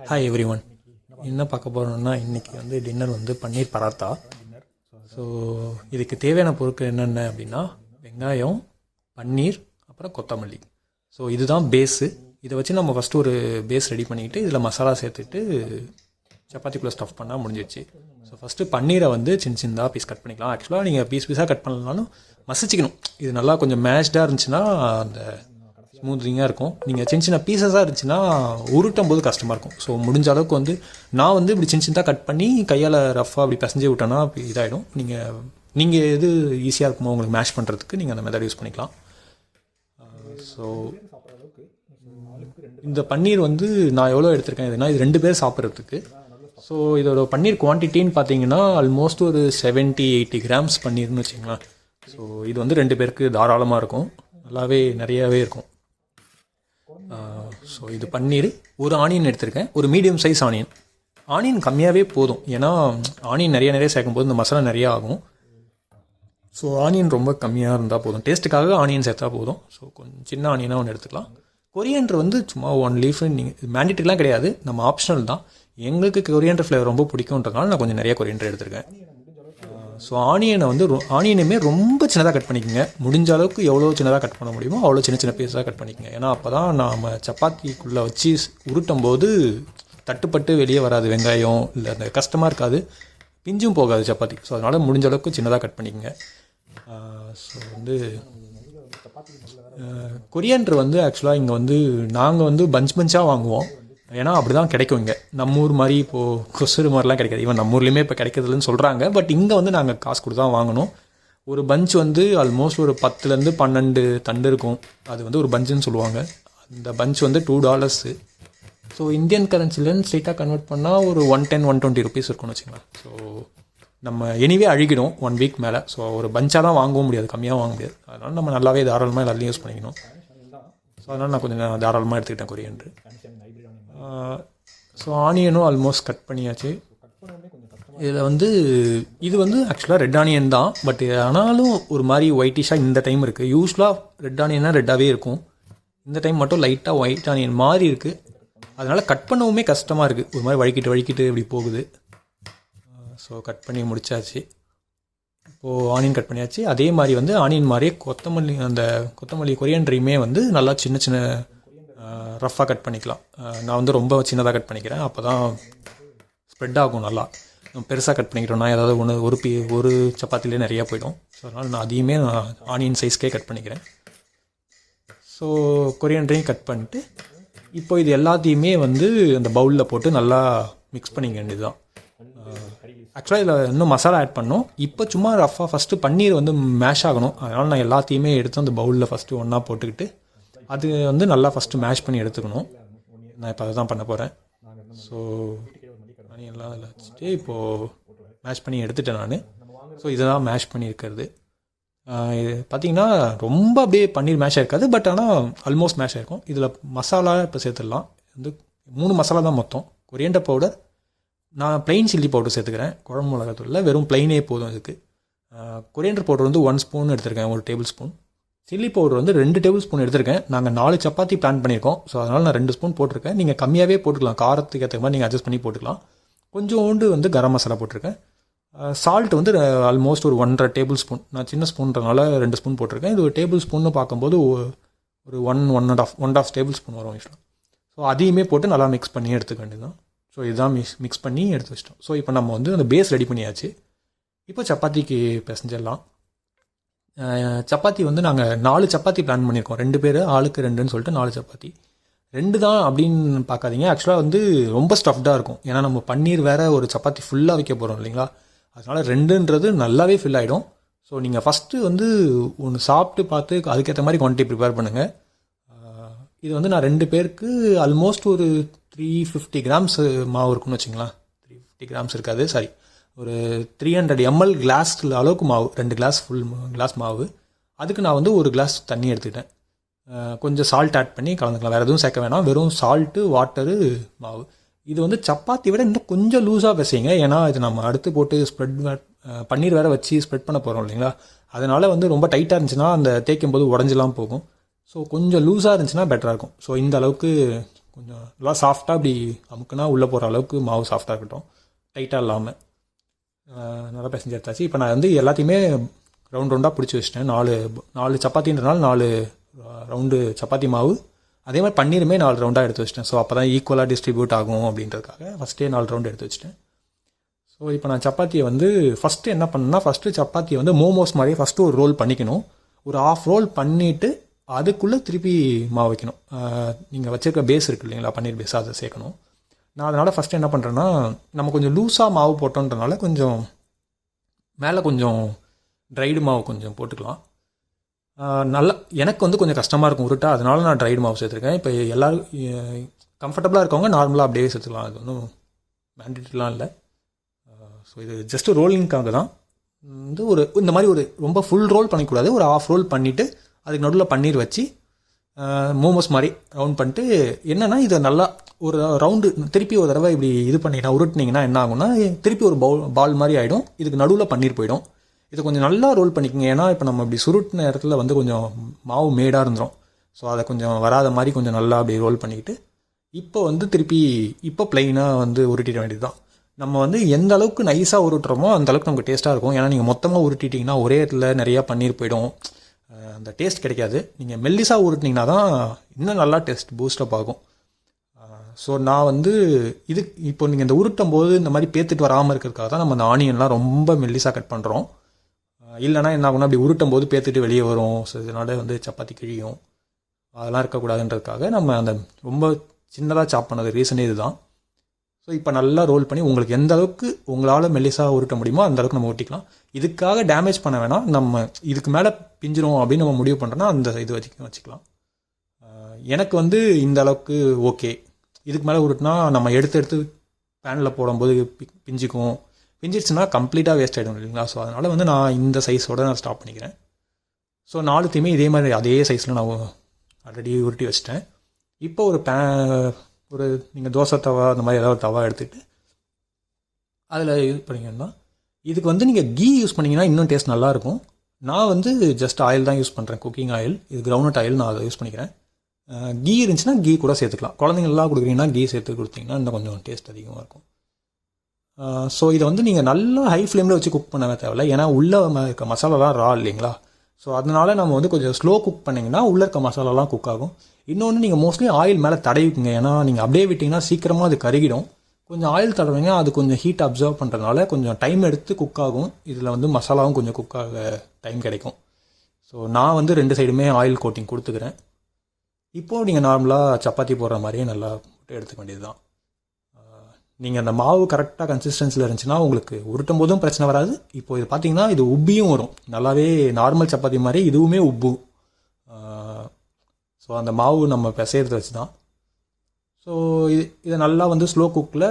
Hi every one. என்ன பார்க்க போகிறோம்னா இன்றைக்கி வந்து டின்னர் வந்து பன்னீர் பராத்தா. ஸோ இதுக்கு தேவையான பொருட்கள் என்னென்ன அப்படின்னா வெங்காயம், பன்னீர், அப்புறம் கொத்தமல்லி. ஸோ இதுதான் பேஸு. இதை வச்சு நம்ம ஃபஸ்ட்டு ஒரு பேஸ் ரெடி பண்ணிக்கிட்டு இதில் மசாலா சேர்த்துட்டு சப்பாத்திக்குள்ளே ஸ்டஃப் பண்ணால் முடிஞ்சிடுச்சு. ஸோ ஃபஸ்ட்டு பன்னீரை வந்து சின்ன சின்னதாக பீஸ் கட் பண்ணிக்கலாம். ஆக்சுவலாக நீங்கள் பீஸாக கட் பண்ணலனாலும் மசிச்சிக்கணும். இது நல்லா கொஞ்சம் மேஷ்டாக இருந்துச்சுன்னா அந்த ஸ்மூத்ரிங்காக இருக்கும். நீங்கள் சின்ன சின்ன பீசஸாக இருந்துச்சுன்னா உருட்டும் போது கஷ்டமாக இருக்கும். ஸோ முடிஞ்ச அளவுக்கு வந்து நான் வந்து இப்படி சின்ன சின்னதாக கட் பண்ணி கையால் ரஃபாக அப்படி பிசைஞ்சு விட்டோன்னா அப்படி இதாகிடும். நீங்கள் எது ஈஸியாக இருக்குமோ உங்களுக்கு மேஷ் பண்ணுறதுக்கு நீங்கள் அந்த மெத்தட் யூஸ் பண்ணிக்கலாம். ஸோ இந்த பன்னீர் வந்து நான் எவ்வளோ எடுத்திருக்கேன் இதுனா இது 2 பேர் சாப்பிட்றதுக்கு. ஸோ இதோட பன்னீர் குவான்டிட்டின்னு பார்த்தீங்கன்னா ஆல்மோஸ்ட் ஒரு 70-80 கிராம்ஸ் பன்னீர்னு வச்சுங்களேன். ஸோ இது வந்து 2 பேருக்கு தாராளமாக இருக்கும், நல்லாவே நிறையாவே இருக்கும். ஸோ இது பன்னீர், ஒரு ஆனியன் எடுத்திருக்கேன், ஒரு மீடியம் சைஸ் ஆனியன். ஆனியன் கம்மியாகவே போதும், ஏன்னா ஆனியன் நிறைய சேர்க்கும் போது இந்த மசாலா நிறையா ஆகும். ஸோ ஆனியன் ரொம்ப கம்மியாக இருந்தால் போதும், டேஸ்ட்டுக்காக ஆனியன் சேர்த்தா போதும். ஸோ கொஞ்சம் சின்ன ஆனியனாக ஒன்று எடுத்துக்கலாம். கொரியண்டர் வந்து சும்மா 1 லீஃப், நீங்கள் மேண்டிட்ரிலாம் கிடையாது, நம்ம ஆப்ஷனல் தான். எங்களுக்கு கொரியண்டர் ஃப்ளேவர் ரொம்ப பிடிக்குன்றதுனால நான் கொஞ்சம் நிறைய கொரியண்டர் எடுத்திருக்கேன். ஸோ ஆனியனை வந்து ஆனியனுமே ரொம்ப சின்னதாக கட் பண்ணிக்கோங்க. முடிஞ்ச அளவுக்கு எவ்வளோ சின்னதாக கட் பண்ண முடியுமோ அவ்வளோ சின்ன சின்ன பீஸாக கட் பண்ணிக்கோங்க. ஏன்னா அப்போ தான் நாம் சப்பாத்திக்குள்ளே வச்சு உருட்டும் போது தட்டுப்பட்டு வெளியே வராது வெங்காயம், இல்லை அந்த கஷ்டமாக இருக்காது, பிஞ்சும் போகாது சப்பாத்தி. ஸோ அதனால் முடிஞ்ச அளவுக்கு சின்னதாக கட் பண்ணிக்கோங்க. ஸோ வந்து கொரியண்டர் வந்து ஆக்சுவலாக இங்கே வந்து நாங்கள் வந்து பஞ்சாக வாங்குவோம். ஏன்னா அப்படி தான் கிடைக்கும் இங்கே. நம்ம ஊர் மாதிரி இப்போது கொசுறு மாதிரிலாம் கிடைக்காது. ஈவன் நம்ம ஊர்லேயுமே இப்போ கிடைக்கிறதுலன்னு சொல்கிறாங்க. பட் இங்கே வந்து நாங்கள் காசு கொடுத்து தான் வாங்கணும். ஒரு பஞ்ச் வந்து ஆல்மோஸ்ட் ஒரு 10-12 தண்டு இருக்கும். அது வந்து ஒரு பஞ்சுன்னு சொல்லுவாங்க. அந்த பஞ்ச் வந்து $2. ஸோ இந்தியன் கரன்சிலேருந்து ஸ்ட்ரெயிட்டாக கன்வெர்ட் பண்ணால் ஒரு 110-120 ருபீஸ் இருக்கும்னு வச்சுக்கலாம். ஸோ நம்ம எனிவே அழுகிடும் 1 வீக் மேலே. ஸோ ஒரு பஞ்சாக தான் வாங்கவும் முடியாது, கம்மியாக வாங்க முடியாது. அதனால் நம்ம நல்லாவே தாராளமாக எல்லாத்தையும் யூஸ் பண்ணிக்கணும். ஸோ அதனால் நான் கொஞ்சம் தாராளமாக எடுத்துக்கிட்டேன் கொரியண்டர். ஸோ ஆனியனும் ஆல்மோஸ்ட் கட் பண்ணியாச்சு. இதில் வந்து இது வந்து ஆக்சுவலாக ரெட் ஆனியன் தான், பட் ஆனாலும் ஒரு மாதிரி ஒயிட்டிஷாக இந்த டைம் இருக்குது. யூஸ்வலாக ரெட் ஆனியன்னா ரெட்டாகவே இருக்கும், இந்த டைம் மட்டும் லைட்டாக ஒயிட் ஆனியன் மாதிரி இருக்குது. அதனால் கட் பண்ணவுமே கஷ்டமாக இருக்குது, ஒரு மாதிரி வழுக்கிட்டு இப்படி போகுது. ஸோ கட் பண்ணி முடிச்சாச்சு. இப்போது ஆனியன் கட் பண்ணியாச்சு. அதே மாதிரி வந்து ஆனியன் மாதிரியே கொத்தமல்லி கொரியண்டரையுமே வந்து நல்லா சின்ன சின்ன ரஃப்பாக கட் பண்ணிக்கலாம். நான் வந்து ரொம்ப சின்னதாக கட் பண்ணிக்கிறேன், அப்போ தான் ஸ்ப்ரெட் ஆகும் நல்லா. பெருசாக கட் பண்ணிக்கிட்டோம்னா ஏதாவது ஒரு சப்பாத்திலே நிறையா போயிடும். ஸோ அதனால் நான் அதையுமே ஆனியன் சைஸ்க்கே கட் பண்ணிக்கிறேன். ஸோ கொரியண்டரையும் கட் பண்ணிட்டு இப்போ இது எல்லாத்தையுமே வந்து அந்த பவுலில் போட்டு நல்லா மிக்ஸ் பண்ணிக்க வேண்டியது தான். ஆக்சுவலாக இதில் இன்னும் மசாலா ஆட் பண்ணோம். இப்போ சும்மா ரஃபாக ஃபஸ்ட்டு பன்னீர் வந்து மேஷ் ஆகணும். அதனால் நான் எல்லாத்தையுமே எடுத்து அந்த பவுலில் ஃபஸ்ட்டு ஒன்றா போட்டுக்கிட்டு அது வந்து நல்லா ஃபஸ்ட்டு மேஷ் பண்ணி எடுத்துக்கணும். நான் இப்போ அதை தான் பண்ண போகிறேன். ஸோ எல்லாம் அதில் வச்சுட்டு இப்போது மேஷ் பண்ணி எடுத்துட்டேன் நான். ஸோ இதுதான் மேஷ் பண்ணி இருக்கிறது. இது பார்த்திங்கன்னா ரொம்ப அப்படியே பன்னீர் மேஷ் ஆகிருக்காது, பட் ஆனால் ஆல்மோஸ்ட் மேஷ் ஆகிருக்கும். இதில் மசாலா இப்போ சேர்த்துடலாம். வந்து 3 மசாலா தான் மொத்தம். கொரியண்டர் பவுடர், நான் ப்ளைன் சில்லி பவுடர் சேர்த்துக்கிறேன். குழம்பு மிளகாத்தூளில் வெறும் ப்ளைனே போதும் இதுக்கு. கொரியண்டர் பவுடர் வந்து 1 ஸ்பூன் எடுத்திருக்கேன், 1 டேபிள் ஸ்பூன். சில்லி பவுடர் வந்து 2 டேபிள் ஸ்பூன் எடுத்திருக்கேன். நாங்கள் 4 சப்பாத்தி பிளான் பண்ணியிருக்கோம். ஸோ அதனால் நான் 2 ஸ்பூன் போட்டிருக்கேன். நீங்கள் கம்மியாகவே போட்டுக்கலாம், காரத்துக்கு ஏற்ற மாதிரி நீங்கள் அட்ஜஸ்ட் பண்ணி போட்டுக்கலாம். கொஞ்சோண்டு வந்து கரம் மசாலா போட்டிருக்கேன். சால்ட் வந்து ஆல்மோஸ்ட் ஒரு 1.5 டேபிள் ஸ்பூன். நான் சின்ன ஸ்பூன்றனால 2 ஸ்பூன் போட்டிருக்கேன். இது ஒரு டேபிள் ஸ்பூன்னு பார்க்கும்போது ஒரு 1.5 டேபிள் ஸ்பூன் வரும் யூஸ்வலாக. ஸோ அதையுமே போட்டு நல்லா மிக்ஸ் பண்ணி எடுத்துக்க வேண்டியது தான். ஸோ இதுதான் மிக்ஸ் பண்ணி எடுத்து வச்சிட்டோம். ஸோ இப்போ நம்ம வந்து அந்த பேஸ் ரெடி பண்ணியாச்சு. இப்போ சப்பாத்திக்கு பிசைஞ்சிடலாம். சப்பாத்தி வந்து நாங்கள் 4 சப்பாத்தி பிளான் பண்ணியிருக்கோம். 2 பேர் ஆளுக்கு 2ன்னு சொல்லிட்டு 4 சப்பாத்தி. 2 தான் அப்படின்னு பார்க்காதீங்க. ஆக்சுவலாக வந்து ரொம்ப ஸ்டஃப்டாக இருக்கும். ஏன்னா நம்ம பன்னீர் வேறு ஒரு சப்பாத்தி ஃபுல்லாக வைக்க போகிறோம் இல்லைங்களா, அதனால் 2ன்றது நல்லாவே ஃபில் ஆகிடும். ஸோ நீங்கள் ஃபஸ்ட்டு வந்து ஒன்று சாப்பிட்டு பார்த்து அதுக்கேற்ற மாதிரி குவான்டிட்டி ப்ரிப்பேர் பண்ணுங்கள். இது வந்து நான் 2 பேருக்கு ஆல்மோஸ்ட் ஒரு 350 கிராம்ஸ் மாவு இருக்குன்னு வச்சுங்களேன். 350 கிராம்ஸ் இருக்காது, சாரி, ஒரு 300 ml கிளாஸ் அளவுக்கு மாவு, 2 கிளாஸ் ஃபுல் கிளாஸ் மாவு. அதுக்கு நான் வந்து 1 கிளாஸ் தண்ணி எடுத்துக்கிட்டேன். கொஞ்சம் சால்ட் ஆட் பண்ணி கலந்துக்கலாம், வேறு எதுவும் சேர்க்க வேணாம், வெறும் சால்ட்டு, வாட்டரு, மாவு. இது வந்து சப்பாத்தி விட இன்னும் கொஞ்சம் லூஸாக பிசைங்க. ஏன்னா இது நம்ம அடுத்து போட்டு பன்னீர் வேறு வச்சு ஸ்ப்ரெட் பண்ண போகிறோம் இல்லைங்களா, அதனால் வந்து ரொம்ப டைட்டாக இருந்துச்சுன்னா அந்த தேய்க்கும் போது உடஞ்செல்லாம் போகும். ஸோ கொஞ்சம் லூஸாக இருந்துச்சுன்னா பெட்டராக இருக்கும். ஸோ இந்த அளவுக்கு கொஞ்சம் நல்லா சாஃப்டாக இப்படி அமுக்குனா உள்ளே போகிற அளவுக்கு மாவு சாஃப்டாக இருக்கட்டும், டைட்டாக இல்லாமல். நல்லா பிசைஞ்சு எடுத்தாச்சு. இப்போ நான் வந்து எல்லாத்தையுமே ரவுண்டாக பிடிச்சி வச்சிட்டேன். 4 சப்பாத்தின்றனால 4 ரவுண்டு சப்பாத்தி மாவு, அதே மாதிரி பன்னீருமே 4 ரவுண்டாக எடுத்து வச்சிட்டேன். ஸோ அப்போ தான் ஈக்குவலாக டிஸ்ட்ரிபியூட் ஆகும் அப்படின்றதுக்காக ஃபஸ்ட்டே 4 ரவுண்டு எடுத்து வச்சிட்டேன். ஸோ இப்போ நான் சப்பாத்தியை வந்து ஃபஸ்ட்டு என்ன பண்ணேன்னா, ஃபஸ்ட்டு சப்பாத்தியை வந்து மோமோஸ் மாதிரியே ஃபஸ்ட்டு ஒரு ரோல் பண்ணிக்கணும். ஒரு ½ ரோல் பண்ணிவிட்டு அதுக்குள்ளே திருப்பி மாவு வைக்கணும். நீங்கள் வச்சுருக்க பேஸ் இருக்குது இல்லைங்களா, பன்னீர் பேஸ், அதை சேர்க்கணும். நான் அதனால் ஃபஸ்ட்டு என்ன பண்ணுறேன்னா, நம்ம கொஞ்சம் லூஸாக மாவு போட்டோன்றனால கொஞ்சம் மேலே கொஞ்சம் ட்ரைடு மாவு கொஞ்சம் போட்டுக்கலாம். நல்லா எனக்கு வந்து கொஞ்சம் கஷ்டமாக இருக்கும் உருட்டா, அதனால நான் ட்ரைடு மாவு சேர்த்துருக்கேன். இப்போ எல்லோரும் கம்ஃபர்டபுளாக இருக்கவங்க நார்மலாக அப்படியே சேர்த்துக்கலாம், அது ஒன்றும் மேண்டிட்ரிலாம் இல்லை. ஸோ இது ஜஸ்ட்டு ரோலிங்காக தான். வந்து இந்த மாதிரி ஒரு ரொம்ப ஃபுல் ரோல் பண்ணிக்கூடாது, ஒரு ½ ரோல் பண்ணிவிட்டு அதுக்கு நடுவில் பன்னீர் வச்சு மோமோஸ் மாதிரி ரவுண்ட் பண்ணிட்டு, என்னென்னா இதை நல்லா ஒரு ரவுண்டு திருப்பி ஒரு தடவை இப்படி இது பண்ணிங்கன்னா உருட்டினீங்கன்னா என்ன ஆகும்னா, திருப்பி ஒரு பால் மாதிரி ஆகிடும். இதுக்கு நடுவில் பன்னீர் போயிடும். இதை கொஞ்சம் நல்லா ரோல் பண்ணிக்கோங்க. ஏன்னா இப்போ நம்ம இப்படி சுருட்டின இடத்துல வந்து கொஞ்சம் மாவு மேடாக இருந்துடும். ஸோ அதை கொஞ்சம் வராத மாதிரி கொஞ்சம் நல்லா அப்படி ரோல் பண்ணிக்கிட்டு, இப்போ வந்து திருப்பி இப்போ ப்ளைனாக வந்து உருட்டிட வேண்டியது தான். நம்ம வந்து எந்த அளவுக்கு நைஸாக உருட்டுறோமோ அந்த அளவுக்கு நமக்கு டேஸ்ட்டாக இருக்கும். ஏன்னா நீங்கள் மொத்தமாக உருட்டிட்டிங்கன்னா ஒரே இடத்துல நிறையா பன்னீர் போயிடும், அந்த டேஸ்ட் கிடைக்காது. நீங்கள் மெல்லிஸாக உருட்டினீங்கன்னா தான் இன்னும் நல்லா டேஸ்ட் பூஸ்டப் ஆகும். ஸோ நான் வந்து இப்போ நீங்கள் இந்த உருட்டும் போது இந்த மாதிரி பேத்துட்டு வராமல் இருக்கிறதுக்காக தான் நம்ம அந்த ஆனியன்லாம் ரொம்ப மெல்லிஸாக கட் பண்ணுறோம். இல்லைனா என்ன ஆகும்னா அப்படி உருட்டும் போது பேத்துட்டு வெளியே வரும். ஸோ இதனால் வந்து சப்பாத்தி கிழியும், அதெல்லாம் இருக்கக்கூடாதுன்றதுக்காக நம்ம அந்த ரொம்ப சின்னதாக சாப் பண்ணது ரீசனே இதுதான். ஸோ இப்போ நல்லா ரோல் பண்ணி உங்களுக்கு எந்த அளவுக்கு உங்களால் மெல்லிஸாக உருட்ட முடியுமோ அந்த அளவுக்கு நம்ம ஒட்டிக்கலாம். இதுக்காக டேமேஜ் பண்ண வேணாம். நம்ம இதுக்கு மேலே பிஞ்சிரும் அப்படின்னு நம்ம முடிவு பண்ணுறோன்னா அந்த இது வச்சுக்கலாம். எனக்கு வந்து இந்த அளவுக்கு ஓகே. இதுக்கு மேலே உருட்டினா நம்ம எடுத்து பேனில் போடும்போது பிஞ்சிருச்சுன்னா கம்ப்ளீட்டாக வேஸ்ட் ஆகிடும் இல்லைங்களா. ஸோ அதனால் வந்து நான் இந்த சைஸோடு நான் ஸ்டாப் பண்ணிக்கிறேன். ஸோ 4த்தையுமே இதே மாதிரி அதே சைஸில் நான் ஆல்ரெடி உருட்டி வச்சிட்டேன். இப்போ ஒரு நீங்கள் தோசை தவா அந்த மாதிரி ஏதாவது தவா எடுத்துகிட்டு அதில் இது பண்ணிங்கன்னா, இதுக்கு வந்து நீங்கள் கீ யூஸ் பண்ணிங்கன்னா இன்னும் டேஸ்ட் நல்லாயிருக்கும். நான் வந்து ஜஸ்ட் ஆயில் தான் யூஸ் பண்ணுறேன், குக்கிங் ஆயில். இது கிரவுண்ட்நட் ஆயில், நான் அதை யூஸ் பண்ணிக்கிறேன். கீ இருந்துச்சுன்னா கீ கூட சேர்த்துக்கலாம். குழந்தைங்கள்லாம் கொடுக்குறீங்கன்னா கீ சேர்த்து கொடுத்தீங்கன்னா இன்னும் கொஞ்சம் டேஸ்ட் அதிகமாக இருக்கும். ஸோ இதை வந்து நீங்கள் நல்லா ஹை ஃப்ளேமில் வச்சு குக் பண்ணவே தேவையில்லை. ஏன்னா உள்ளே இருக்க மசாலாலாம் ரா இல்லைங்களா. ஸோ அதனால் நம்ம வந்து கொஞ்சம் ஸ்லோ குக் பண்ணிங்கன்னா உள்ளே இருக்க மசாலாலாம் குக் ஆகும். இன்னொன்று, நீங்கள் மோஸ்ட்லி ஆயில் மேலே தடவிக்குங்க. ஏன்னா நீங்கள் அப்படியே விட்டிங்கன்னா சீக்கிரமாக அது கருகிடும். கொஞ்சம் ஆயில் தடவிங்க, அது கொஞ்சம் ஹீட் அப்சர்வ் பண்ணுறதுனால கொஞ்சம் டைம் எடுத்து குக் ஆகும். இதில் வந்து மசாலாவும் கொஞ்சம் குக் ஆக டைம் கிடைக்கும். ஸோ நான் வந்து 2 சைடுமே ஆயில் கோட்டிங் கொடுத்துக்கிறேன். இப்போது நீங்கள் நார்மலாக சப்பாத்தி போடுற மாதிரியே நல்லா போட்டு எடுத்துக்க வேண்டியது தான். நீங்கள் அந்த மாவு கரெக்டாக கன்சிஸ்டன்சியில் இருந்துச்சுன்னா உங்களுக்கு உருட்டும் போதும் பிரச்சனை வராது. இப்போ இது பார்த்தீங்கன்னா இது உப்பியும் வரும், நல்லாவே நார்மல் சப்பாத்தி மாதிரி இதுவுமே உப்பு. ஸோ அந்த மாவு நம்ம பிசைறது வச்சு தான். ஸோ இதை நல்லா வந்து ஸ்லோ குக்கில்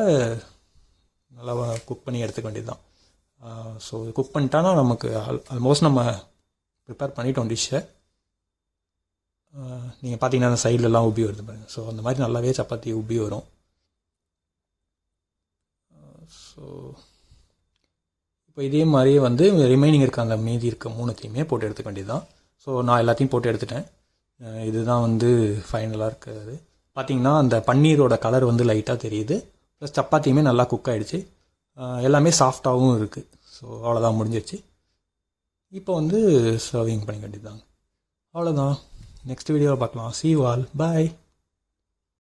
நல்லா குக் பண்ணி எடுத்துக்க வேண்டியது தான். ஸோ குக் பண்ணிட்டானா நமக்கு ஆல்மோஸ்ட் நம்ம ப்ரிப்பேர் பண்ணிட்டோம் டிஷ்ஷை. நீங்கள் பார்த்தீங்கன்னா அந்த சைட்லலாம் உப்பி வருது பாருங்கள். ஸோ அந்த மாதிரி நல்லாவே சப்பாத்தி உப்பி வரும். ஸோ இப்போ இதே மாதிரியே வந்து ரிமைனிங் இருக்க அந்த மீதி இருக்க 3த்தையுமே போட்டு எடுத்துக்க வேண்டியது தான். ஸோ நான் எல்லாத்தையும் போட்டு எடுத்துட்டேன். இதுதான் வந்து ஃபைனலாக இருக்கிறது. பார்த்திங்கன்னா அந்த பன்னீரோட கலர் வந்து லைட்டாக தெரியுது. ப்ளஸ் சப்பாத்தியுமே நல்லா குக் ஆகிடுச்சு, எல்லாமே சாஃப்டாகவும் இருக்குது. ஸோ அவ்வளோதான், முடிஞ்சிடுச்சு. இப்போ வந்து சர்விங் பண்ணிக்க வேண்டியது தாங்க. அவ்வளோதான். நெக்ஸ்ட் வீடியோவில் பார்க்கலாம். See you all. Bye.